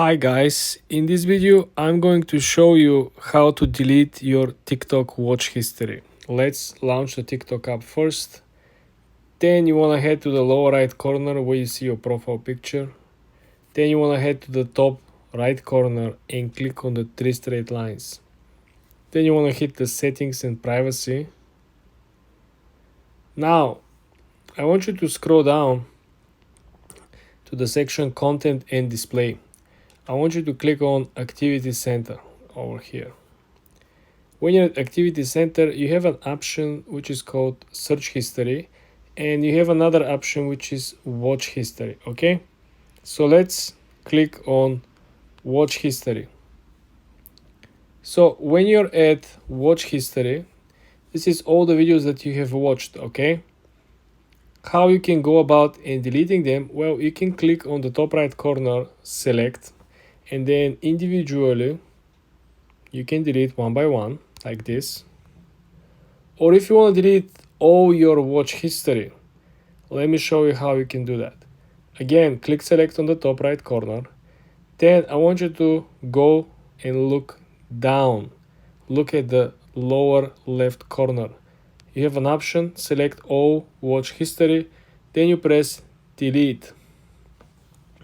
Hi guys, in this video I'm going to show you how to delete your TikTok watch history. Let's launch the TikTok app first. Then you want to head to the lower right corner where you see your profile picture. Then you want to head to the top right corner and click on the three straight lines. Then you want to hit the settings and privacy. Now, I want you to scroll down to the section content and display. I want you to click on Activity Center over here. When you're at Activity Center, you have an option which is called Search History, and you have another option which is Watch History. Okay, so let's click on Watch History. So when you're at Watch History, this is all the videos that you have watched. Okay, how you can go about in deleting them? Well, you can click on the top right corner, select, and then individually you can delete one by one like this. Or if you want to delete all your watch history, let me show you how you can do that. Again, click select on the top right corner. Then I want you to go and look down. Look at the lower left corner. You have an option, select all watch history, then you press delete.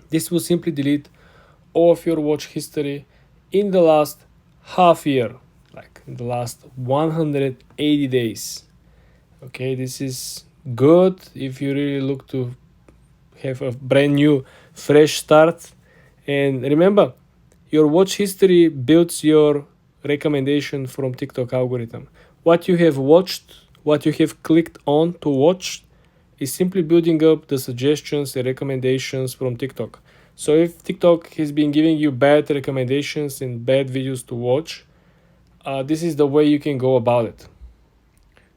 This will simply delete all of your watch history in the last half year, like in the last 180 days. Okay, this is good if you really look to have a brand new fresh start. And remember, your watch history builds your recommendation from TikTok algorithm. What you have watched, what you have clicked on to watch is simply building up the suggestions and recommendations from TikTok. So if TikTok has been giving you bad recommendations and bad videos to watch, this is the way you can go about it.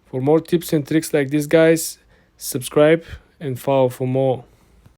For more tips and tricks like this, guys, subscribe and follow for more.